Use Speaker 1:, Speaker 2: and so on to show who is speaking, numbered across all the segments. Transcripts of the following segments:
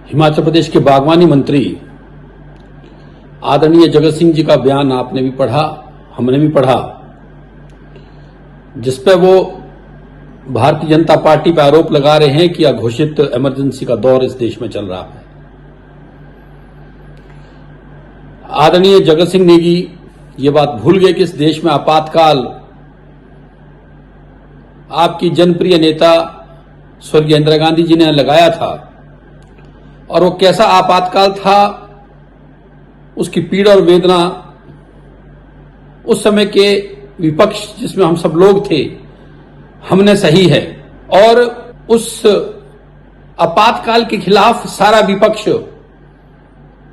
Speaker 1: हिमाचल प्रदेश के बागवानी मंत्री आदरणीय जगत सिंह जी का बयान आपने भी पढ़ा, हमने भी पढ़ा, जिसपे वो भारतीय जनता पार्टी पर आरोप लगा रहे हैं कि अघोषित इमरजेंसी का दौर इस देश में चल रहा है। आदरणीय जगत सिंह नेगी ये बात भूल गए कि इस देश में आपातकाल आपकी जनप्रिय नेता स्वर्गीय इंदिरा गांधी जी ने लगाया था, और वो कैसा आपातकाल था, उसकी पीड़ा और वेदना उस समय के विपक्ष जिसमें हम सब लोग थे हमने सही है। और उस आपातकाल के खिलाफ सारा विपक्ष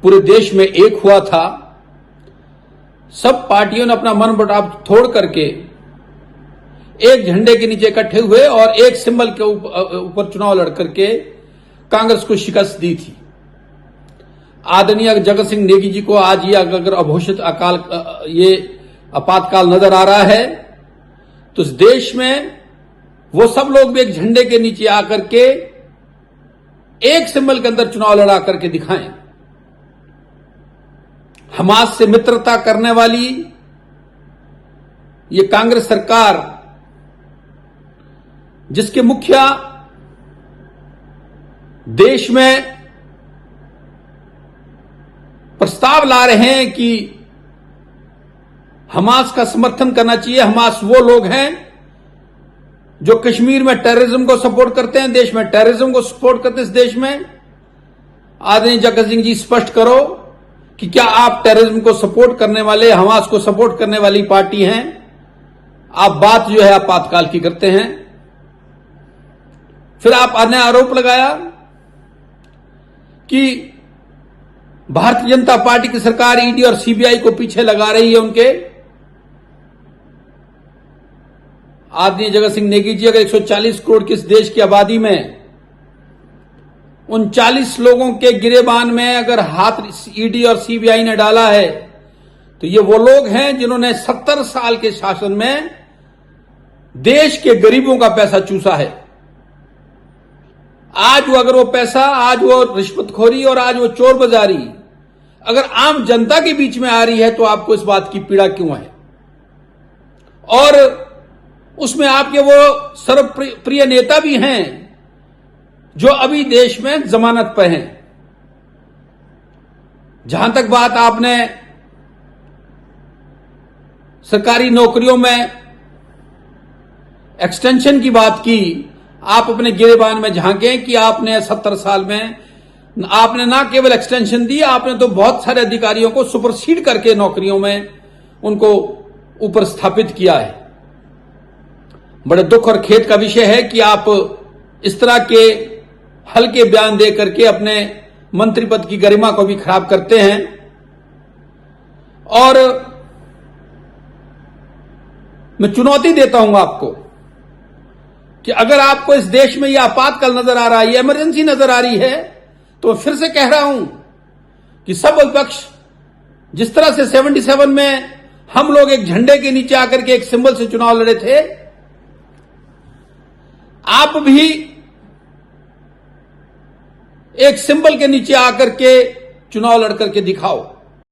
Speaker 1: पूरे देश में एक हुआ था। सब पार्टियों ने अपना मन मुटाव तोड़ करके एक झंडे के नीचे इकट्ठे हुए और एक सिंबल के ऊपर चुनाव लड़ करके कांग्रेस को शिकस्त दी थी। आदरणीय जगत सिंह नेगी जी को आज ये अगर अघोषित ये आपातकाल नजर आ रहा है तो इस देश में वो सब लोग भी एक झंडे के नीचे आकर के एक सिंबल के अंदर चुनाव लड़ा करके दिखाएं। हमास से मित्रता करने वाली ये कांग्रेस सरकार, जिसके मुखिया देश में प्रस्ताव ला रहे हैं कि हमास का समर्थन करना चाहिए। हमास वो लोग हैं जो कश्मीर में टेररिज्म को सपोर्ट करते हैं, देश में टेररिज्म को सपोर्ट करते हैं। इस देश में आदरणीय जगत सिंह जी स्पष्ट करो कि क्या आप टेररिज्म को सपोर्ट करने वाले, हमास को सपोर्ट करने वाली पार्टी हैं? आप बात जो है आपातकाल की करते हैं। फिर आप अन्य आरोप लगाया कि भारतीय जनता पार्टी की सरकार ईडी और सीबीआई को पीछे लगा रही है उनके। आदरणीय जगत सिंह नेगी जी, अगर 140 करोड़ की इस देश की आबादी में 39 लोगों के गिरेबान में अगर हाथ ईडी और सीबीआई ने डाला है तो ये वो लोग हैं जिन्होंने 70 साल के शासन में देश के गरीबों का पैसा चूसा है। आज वो अगर वो पैसा, आज वो रिश्वतखोरी और आज वो चोर बाजारी अगर आम जनता के बीच में आ रही है तो आपको इस बात की पीड़ा क्यों है? और उसमें आपके वो सर्वप्रिय नेता भी हैं जो अभी देश में जमानत पर हैं। जहां तक बात आपने सरकारी नौकरियों में एक्सटेंशन की बात की, आप अपने गिरेबान में झांकें कि आपने 70 साल में आपने ना केवल एक्सटेंशन दी, आपने तो बहुत सारे अधिकारियों को सुपरसीड करके नौकरियों में उनको ऊपर स्थापित किया है। बड़े दुख और खेद का विषय है कि आप इस तरह के हल्के बयान दे करके अपने मंत्री पद की गरिमा को भी खराब करते हैं। और मैं चुनौती देता हूं आपको कि अगर आपको इस देश में यह आपातकाल नजर आ रहा है, यह इमरजेंसी नजर आ रही है, तो फिर से कह रहा हूं कि सब विपक्ष जिस तरह से 77 में हम लोग एक झंडे के नीचे आकर के एक सिंबल से चुनाव लड़े थे, आप भी एक सिंबल के नीचे आकर के चुनाव लड़ करके दिखाओ।